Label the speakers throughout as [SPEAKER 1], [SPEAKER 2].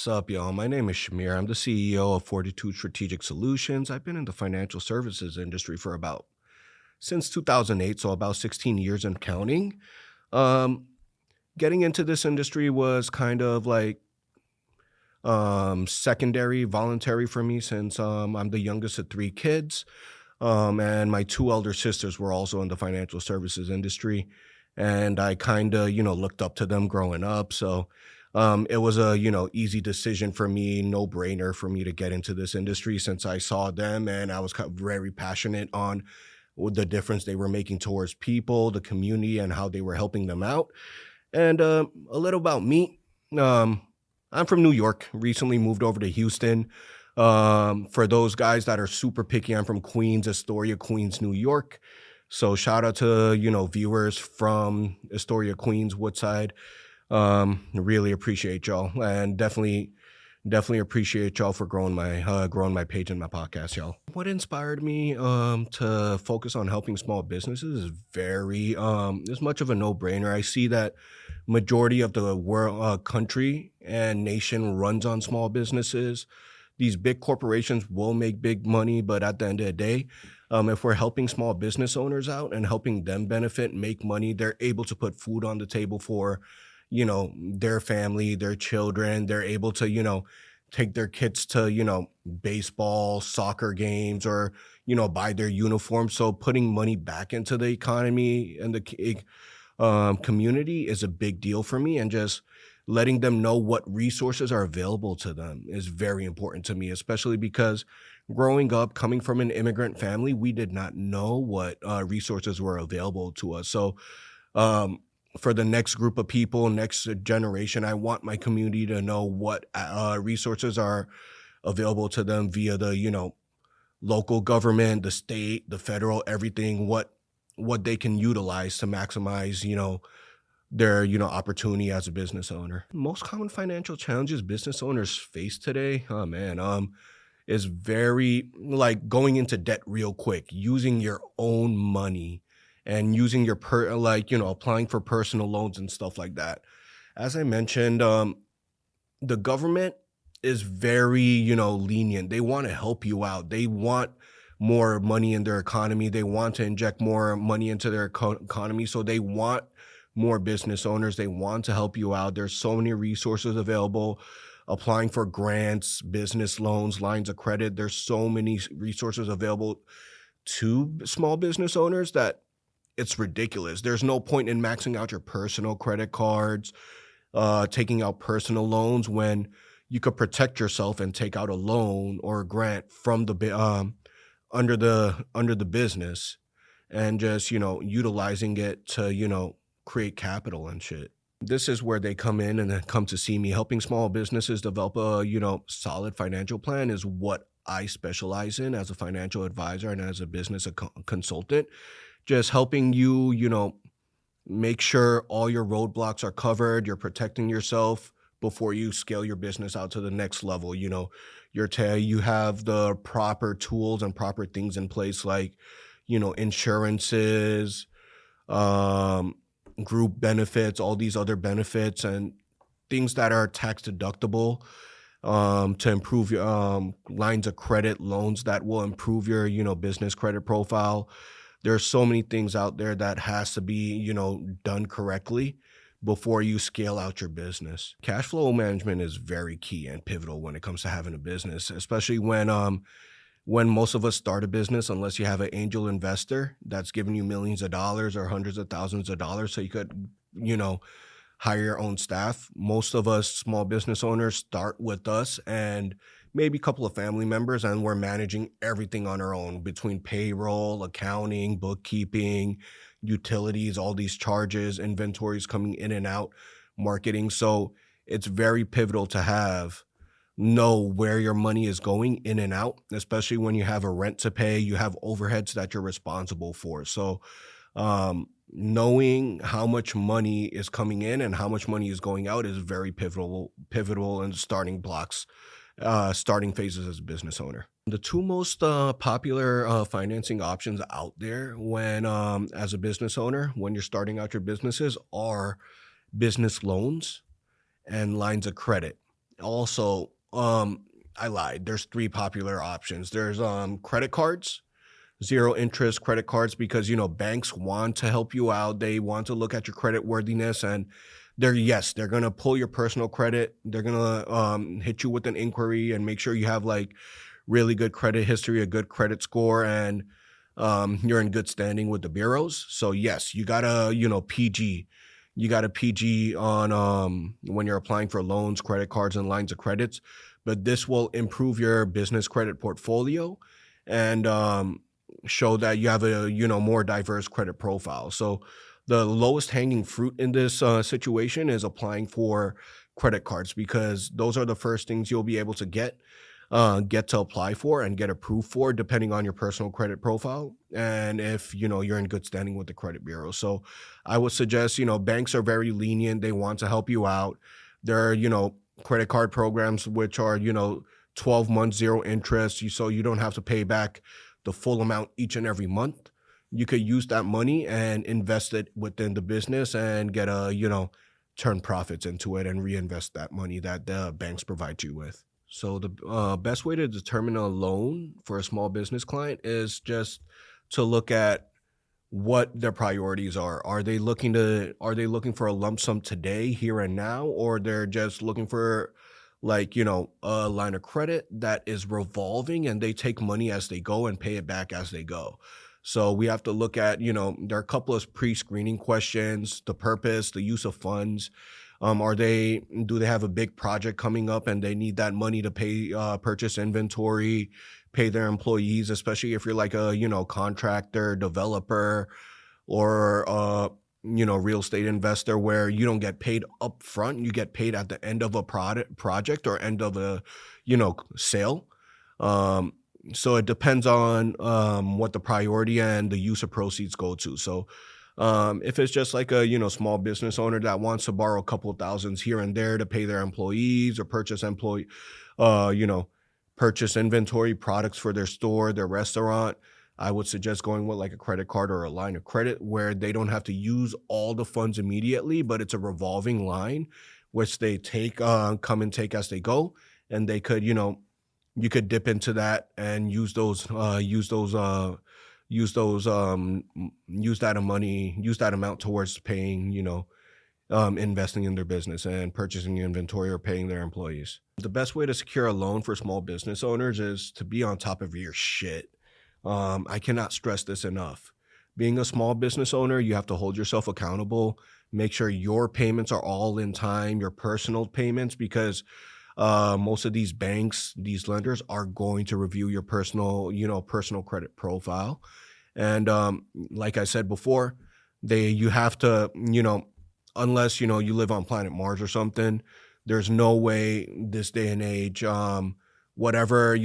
[SPEAKER 1] What's up, y'all? My name is Shamir. I'm the CEO of Fortitude Strategic Solutions. I've been in the financial services industry for about since 2008, so about 16 years and counting. Um, Getting into this industry was kind of like secondary, voluntary for me since I'm the youngest of three kids. And my two elder sisters were also in the financial services industry. And I kind of, looked up to them growing up. So it was a, easy decision for me, no brainer for me to get into this industry since I saw them and I was very passionate on the difference they were making towards people, the community, and how they were helping them out. And a little about me. Um, I'm from New York, recently moved over to Houston. For those guys that are super picky, I'm from Queens, Astoria, Queens, New York. So shout out to, viewers from Astoria, Queens, Woodside. Really appreciate y'all and definitely appreciate y'all for growing my page and my podcast, y'all. What inspired me to focus on helping small businesses is very is much of a no-brainer. I see that majority of the world country and nation runs on small businesses. These big corporations will make big money, but at the end of the day, if we're helping small business owners out and helping them benefit, make money, they're able to put food on the table for, their family, their children. They're able to, take their kids to, baseball, soccer games, or, buy their uniforms. So putting money back into the economy and the community is a big deal for me. And just letting them know what resources are available to them is very important to me, especially because growing up, coming from an immigrant family, we did not know what resources were available to us. So, um, for the next group of people, next generation, I want my community to know what resources are available to them via the, local government, the state, the federal, everything, what they can utilize to maximize, their, opportunity as a business owner. Most common financial challenges business owners face today, oh man, is very like going into debt real quick, using your own money and using your applying for personal loans and stuff like that. As I mentioned, the government is very, lenient. They want to help you out. They want more money in their economy. They want to inject more money into their economy. So they want more business owners. They want to help you out. There's so many resources available, applying for grants, business loans, lines of credit. There's so many resources available to small business owners that it's ridiculous. There's no point in maxing out your personal credit cards, taking out personal loans when you could protect yourself and take out a loan or a grant from under the business and just, utilizing it to, create capital and shit. This is where they come in and then come to see me. Helping small businesses develop a, solid financial plan is what I specialize in as a financial advisor and as a business consultant. Just helping you, make sure all your roadblocks are covered, you're protecting yourself before you scale your business out to the next level. You have the proper tools and proper things in place like, insurances, um, group benefits, all these other benefits and things that are tax deductible to improve your lines of credit, loans that will improve your, business credit profile. There's so many things out there that has to be, done correctly before you scale out your business. Cash flow management is very key and pivotal when it comes to having a business, especially when most of us start a business, unless you have an angel investor that's giving you millions of dollars or hundreds of thousands of dollars so you could, hire your own staff. Most of us small business owners start with us and maybe a couple of family members, and we're managing everything on our own between payroll, accounting, bookkeeping, utilities, all these charges, inventories coming in and out, marketing. So it's very pivotal to know where your money is going in and out, especially when you have a rent to pay, you have overheads that you're responsible for. So knowing how much money is coming in and how much money is going out is very pivotal and starting phases as a business owner. The two most popular financing options out there when as a business owner, when you're starting out your businesses, are business loans and lines of credit. Also, I lied. There's three popular options. There's credit cards, zero interest credit cards, because banks want to help you out. They want to look at your credit worthiness, and they're going to pull your personal credit. They're going to hit you with an inquiry and make sure you have like really good credit history, a good credit score, and you're in good standing with the bureaus. So yes, you gotta, PG. You got to PG on when you're applying for loans, credit cards, and lines of credits. But this will improve your business credit portfolio and show that you have a more diverse credit profile. So the lowest hanging fruit in this situation is applying for credit cards, because those are the first things you'll be able to get to apply for and get approved for, depending on your personal credit profile and if you're in good standing with the credit bureau. So I would suggest, banks are very lenient. They want to help you out. There are credit card programs which are 12 months zero interest, so you don't have to pay back the full amount each and every month. You could use that money and invest it within the business and get a turn profits into it and reinvest that money that the banks provide you with. So the best way to determine a loan for a small business client is just to look at what their priorities are. Are they looking for a lump sum today, here and now, or they're just looking for like, a line of credit that is revolving and they take money as they go and pay it back as they go. So we have to look at, there are a couple of pre-screening questions: the purpose, the use of funds. Do they have a big project coming up and they need that money to pay, purchase inventory, pay their employees, especially if you're like a, contractor, developer, or, real estate investor, where you don't get paid up front. You get paid at the end of a project or end of a, sale. Um, so it depends on what the priority and the use of proceeds go to. So if it's just like a small business owner that wants to borrow a couple of thousands here and there to pay their employees or uh, you know, purchase inventory products for their store, their restaurant, I would suggest going with like a credit card or a line of credit where they don't have to use all the funds immediately, but it's a revolving line, which they come and take as they go, and they could you could dip into that and use that amount towards paying, investing in their business and purchasing inventory or paying their employees. The best way to secure a loan for small business owners is to be on top of your shit. I cannot stress this enough. Being a small business owner, you have to hold yourself accountable. Make sure your payments are all in time, your personal payments, because most of these banks, these lenders are going to review your personal credit profile. And like I said before, you have to, unless, you live on planet Mars or something, there's no way this day and age, whatever,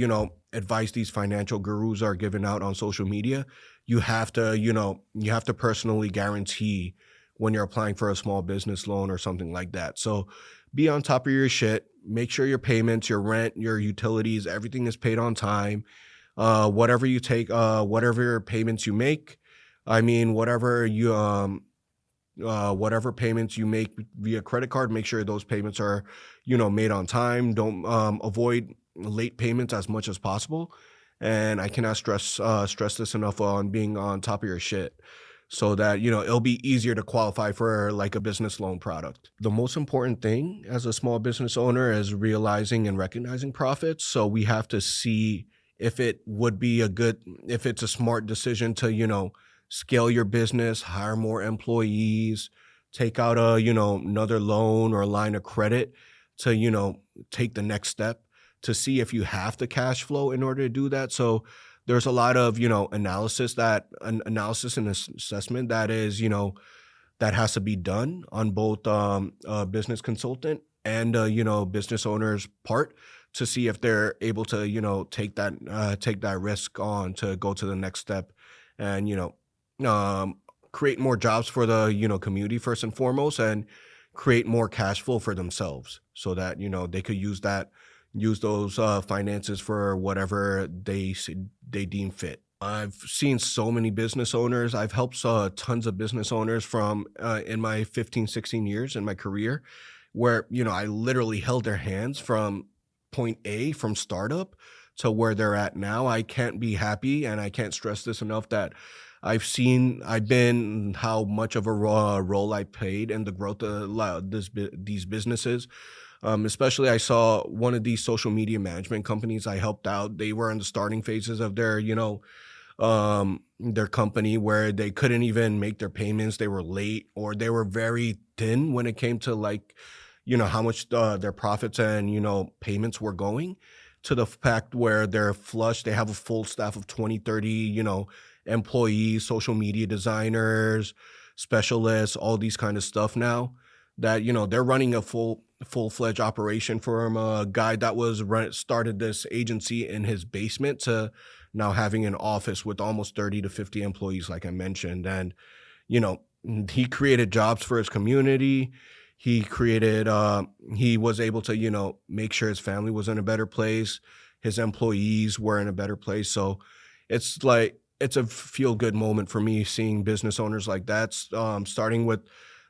[SPEAKER 1] advice these financial gurus are giving out on social media, you have to personally guarantee when you're applying for a small business loan or something like that. So be on top of your shit. Make sure your payments, your rent, your utilities, everything is paid on time. Whatever payments you make, I mean, whatever payments you make via credit card, make sure those payments are, made on time. Don't avoid late payments as much as possible. And I cannot stress this enough on being on top of your shit, so that it'll be easier to qualify for like a business loan product. The most important thing as a small business owner is realizing and recognizing profits. So we have to see if if it's a smart decision to scale your business, hire more employees, take out a another loan or a line of credit to take the next step, to see if you have the cash flow in order to do that. So there's a lot of analysis and assessment that is that has to be done on both a business consultant and business owner's part, to see if they're able to take that risk on to go to the next step, and create more jobs for the community first and foremost, and create more cash flow for themselves, so that they could use those finances for whatever they deem fit. I've seen so many business owners. I've helped tons of business owners from in my 15, 16 years in my career, where, I literally held their hands from point A, from startup to where they're at now. I can't be happy, and I can't stress this enough, that I've been how much of a role I played in the growth of these businesses. Especially, I saw one of these social media management companies I helped out. They were in the starting phases of their company, where they couldn't even make their payments. They were late, or they were very thin when it came to, like, how much their profits and, payments were going, to the fact where they're flush. They have a full staff of 20, 30, employees, social media designers, specialists, all these kind of stuff now, that, they're running a full-fledged operation from a guy that started this agency in his basement, to now having an office with almost 30 to 50 employees, like I mentioned. And, you know, he created jobs for his community. He was able to, make sure his family was in a better place. His employees were in a better place. So it's like, it's a feel good moment for me, seeing business owners like that, starting with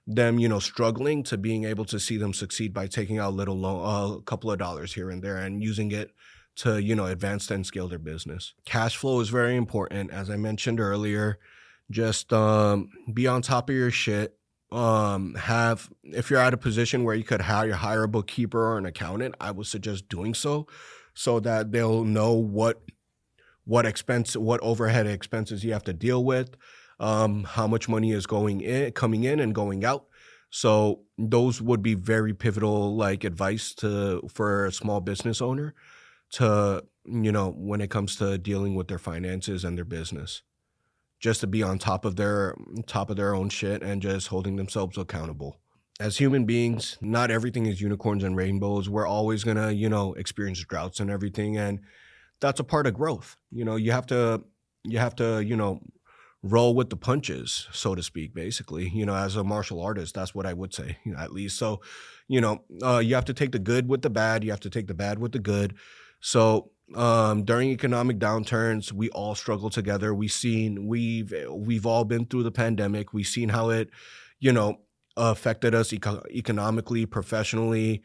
[SPEAKER 1] them, struggling, to being able to see them succeed by taking out little loan, a couple of dollars here and there, and using it to, advance and scale their business. Cash flow is very important, as I mentioned earlier. Just be on top of your shit. Have If you're at a position where you could hire a bookkeeper or an accountant, I would suggest doing so that they'll know what overhead expenses you have to deal with, how much money is coming in and going out. So those would be very pivotal, like, advice for a small business owner, to, when it comes to dealing with their finances and their business, just to be on top of their own shit, and just holding themselves accountable. As human beings, not everything is unicorns and rainbows. We're always gonna, experience droughts and everything, and that's a part of growth. You have to roll with the punches, so to speak. Basically, as a martial artist, that's what I would say, at least. So, you have to take the good with the bad. You have to take the bad with the good. So, during economic downturns, we all struggle together. We've all been through the pandemic. We've seen how it, you know, affected us economically, professionally,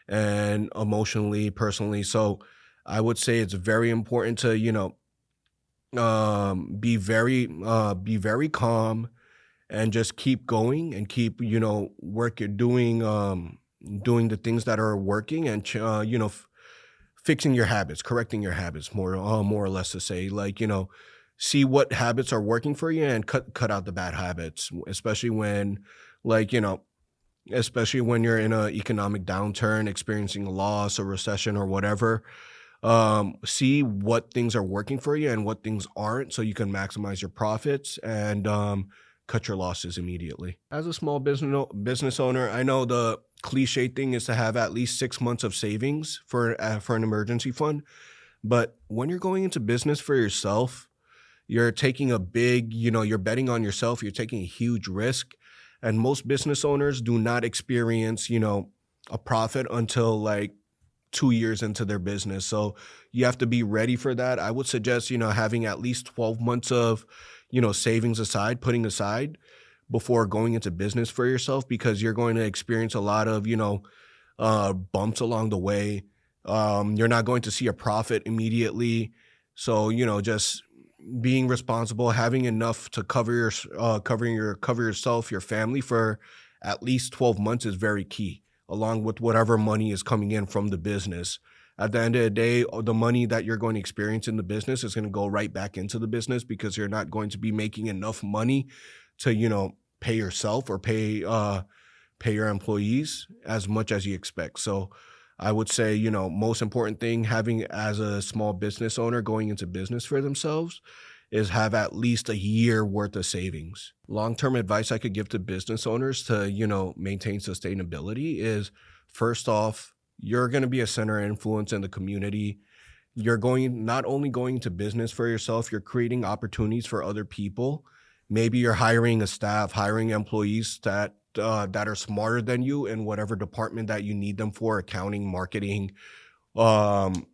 [SPEAKER 1] and emotionally, personally. So I would say it's very important to, be very calm, and just keep going, and keep, doing the things that are working, and fixing your habits, correcting your habits, more or less, to say, like, see what habits are working for you, and cut out the bad habits, especially when, like, especially when you're in an economic downturn, experiencing a loss, a recession, or whatever. See what things are working for you and what things aren't, so you can maximize your profits, and cut your losses immediately. As a small business owner, I know the cliche thing is to have at least 6 months of savings for an emergency fund. But when you're going into business for yourself, you're taking you're betting on yourself. You're taking a huge risk, and most business owners do not experience, a profit until, like, 2 years into their business. So you have to be ready for that. I would suggest, having at least 12 months of, savings aside, putting aside, before going into business for yourself, because you're going to experience a lot of, bumps along the way. You're not going to see a profit immediately. So, just being responsible, having enough to cover yourself, your family, for at least 12 months is very key, along with whatever money is coming in from the business. At the end of the day, the money that you're going to experience in the business is going to go right back into the business, because you're not going to be making enough money to, pay yourself, or pay your employees as much as you expect. So I would say, most important thing, having, as a small business owner going into business for themselves, is have at least a year worth of savings. Long-term advice I could give to business owners to, maintain sustainability is, first off, you're going to be a center of influence in the community. You're not only going to business for yourself, you're creating opportunities for other people. Maybe you're hiring a staff, hiring employees that are smarter than you in whatever department that you need them for, accounting, marketing, um,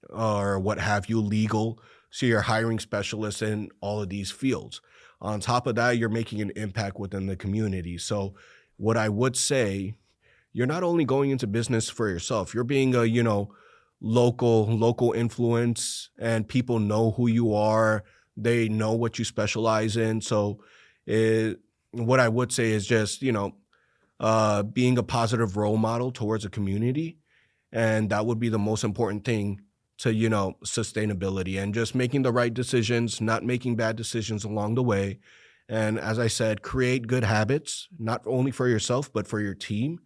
[SPEAKER 1] or what have you, legal. So you're hiring specialists in all of these fields. On top of that, you're making an impact within the community. So what I would say, you're not only going into business for yourself, you're being a, local influence, and people know who you are. They know what you specialize in. So it, what I would say is just, being a positive role model towards a community. And that would be the most important thing to, sustainability, and just making the right decisions, not making bad decisions along the way. And as I said, create good habits, not only for yourself, but for your team,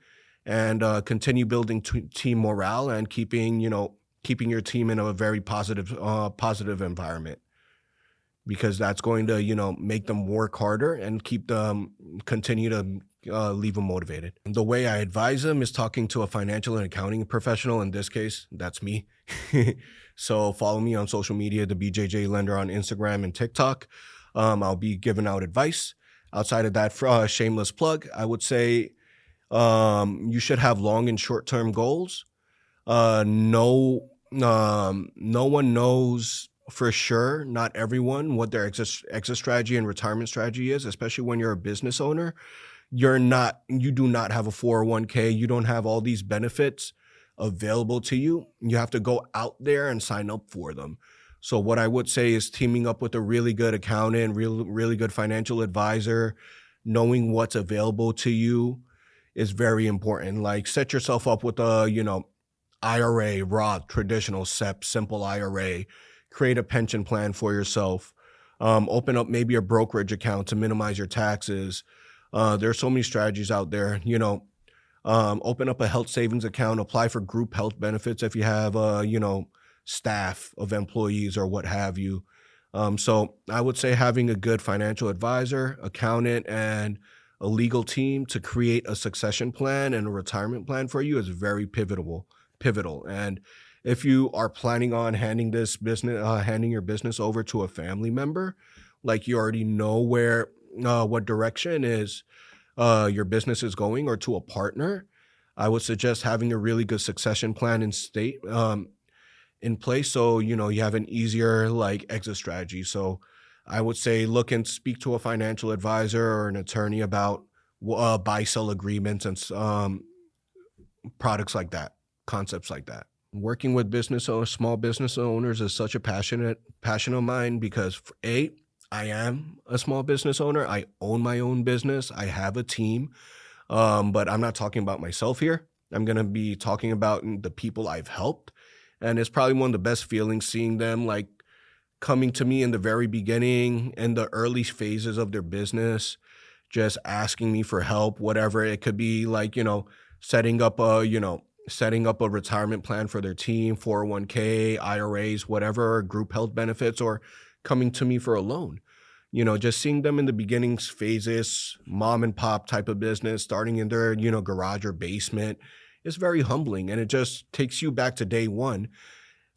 [SPEAKER 1] and continue building team morale, and keeping your team in a very positive environment, because that's going to, make them work harder and keep them continue to leave them motivated. The way I advise them is talking to a financial and accounting professional. In this case, that's me. So follow me on social media, the BJJ Lender on Instagram and TikTok. I'll be giving out advice. Outside of that, for shameless plug, I would say you should have long and short-term goals. No one knows for sure, not everyone, what their exit strategy and retirement strategy is, especially when you're a business owner. You do not have a 401k. You don't have all these benefits available to you. You have to go out there and sign up for them. So what I would say is teaming up with a really good accountant, really good financial advisor, knowing what's available to you is very important. Like, set yourself up with a, IRA, Roth, traditional SEP, simple IRA, create a pension plan for yourself, open up maybe a brokerage account to minimize your taxes. There are so many strategies out there, open up a health savings account, apply for group health benefits if you have, staff of employees or what have you. So I would say having a good financial advisor, accountant, and a legal team to create a succession plan and a retirement plan for you is very pivotal. And if you are planning on handing your business over to a family member, like, you already know what direction is your business is going, or to a partner, I would suggest having a really good succession plan in place, so you have an easier exit strategy. So I would say look and speak to a financial advisor or an attorney about buy-sell agreements and products like that, concepts like that. Working with small business owners is such a passion of mine, because I am a small business owner. I own my own business. I have a team, but I'm not talking about myself here. I'm going to be talking about the people I've helped. And it's probably one of the best feelings seeing them coming to me in the very beginning, in the early phases of their business, just asking me for help, whatever it could be, setting up a retirement plan for their team, 401k, IRAs, whatever, group health benefits, or coming to me for a loan. Just seeing them in the beginning phases, mom and pop type of business, starting in their, garage or basement, is very humbling. And it just takes you back to day one.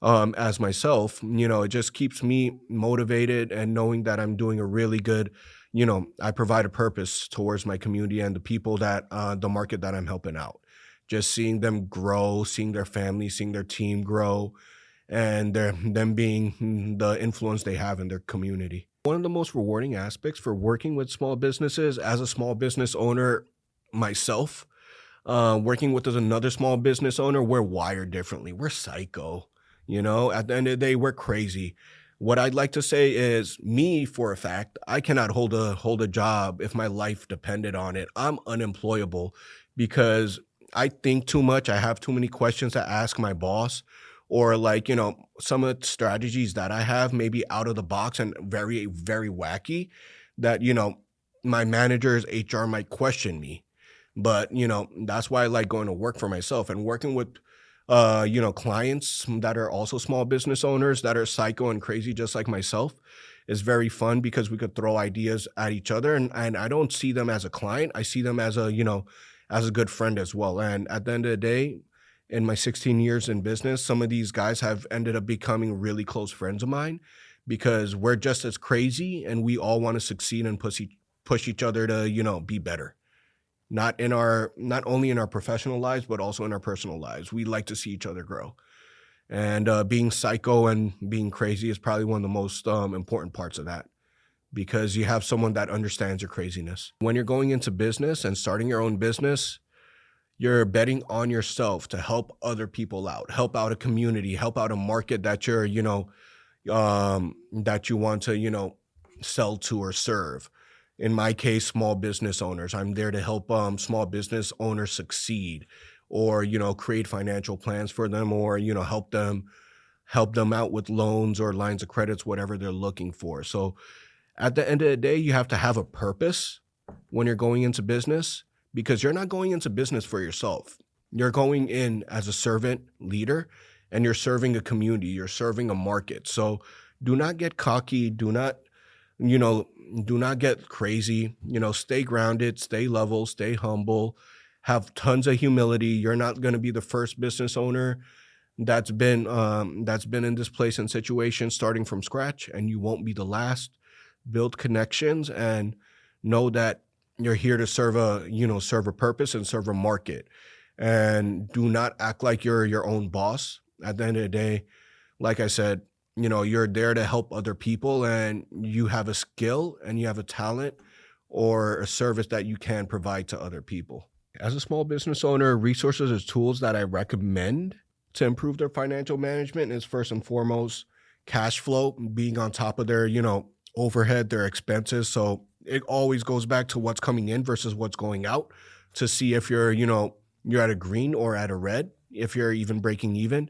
[SPEAKER 1] As myself, it just keeps me motivated, and knowing that I'm doing a really good, I provide a purpose towards my community and the people the market that I'm helping out. Just seeing them grow, seeing their family, seeing their team grow, and them being the influence they have in their community. One of the most rewarding aspects for working with small businesses, as a small business owner myself, working with another small business owner, we're wired differently. We're psycho. At the end of the day, we're crazy. What I'd like to say is, me, for a fact, I cannot hold a job if my life depended on it. I'm unemployable because I think too much. I have too many questions to ask my boss, or some of the strategies that I have may be out of the box and very, very wacky that, my managers, HR might question me. But, that's why I like going to work for myself and working with clients that are also small business owners that are psycho and crazy just like myself is very fun, because we could throw ideas at each other, and I don't see them as a client. I see them as a good friend as well. And at the end of the day, in my 16 years in business, some of these guys have ended up becoming really close friends of mine, because we're just as crazy and we all want to succeed and push each other to, be better. Not only in our professional lives, but also in our personal lives. We like to see each other grow. And being psycho and being crazy is probably one of the most important parts of that, because you have someone that understands your craziness. When you're going into business and starting your own business, You're betting on yourself to help other people out, help out a community, help out a market that you're, that you want to, sell to or serve. In my case, small business owners. I'm there to help small business owners succeed, or create financial plans for them, or help them out with loans or lines of credits, whatever they're looking for. So at the end of the day, you have to have a purpose when you're going into business, because you're not going into business for yourself. You're going in as a servant leader, and you're serving a community, you're serving a market. So do not get cocky, you know, do not get crazy, stay grounded, stay level, stay humble, have tons of humility. You're not going to be the first business owner that's been in this place and situation starting from scratch, and you won't be the last. Build connections and know that you're here to serve a purpose and serve a market. And do not act like you're your own boss. At the end of the day, like I said, you're there to help other people, and you have a skill and you have a talent or a service that you can provide to other people. As a small business owner, resources or tools that I recommend to improve their financial management is, first and foremost, cash flow, being on top of their, overhead, their expenses. So it always goes back to what's coming in versus what's going out, to see if you're at a green or at a red, if you're even breaking even,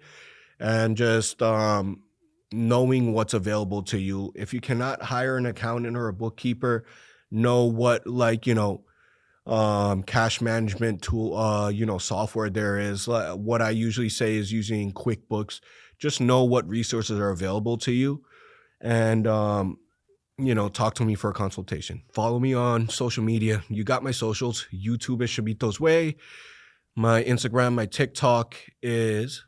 [SPEAKER 1] and just knowing what's available to you. If you cannot hire an accountant or a bookkeeper, know what, cash management tool, software there is. What I usually say is using QuickBooks. Just know what resources are available to you, and talk to me for a consultation. Follow me on social media. You got my socials. YouTube is Shabito's Way. My Instagram, my TikTok is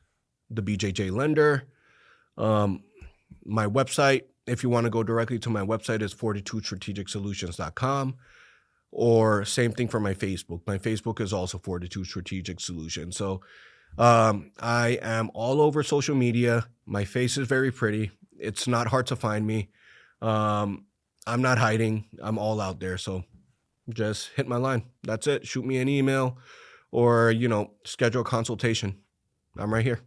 [SPEAKER 1] the BJJ Lender. My website, if you want to go directly to my website, is fortitudestrategicsolutions.com. Or same thing for my Facebook. My Facebook is also Fortitude Strategic Solutions. So I am all over social media. My face is very pretty. It's not hard to find me. I'm not hiding. I'm all out there. So just hit my line. That's it. Shoot me an email or, schedule a consultation. I'm right here.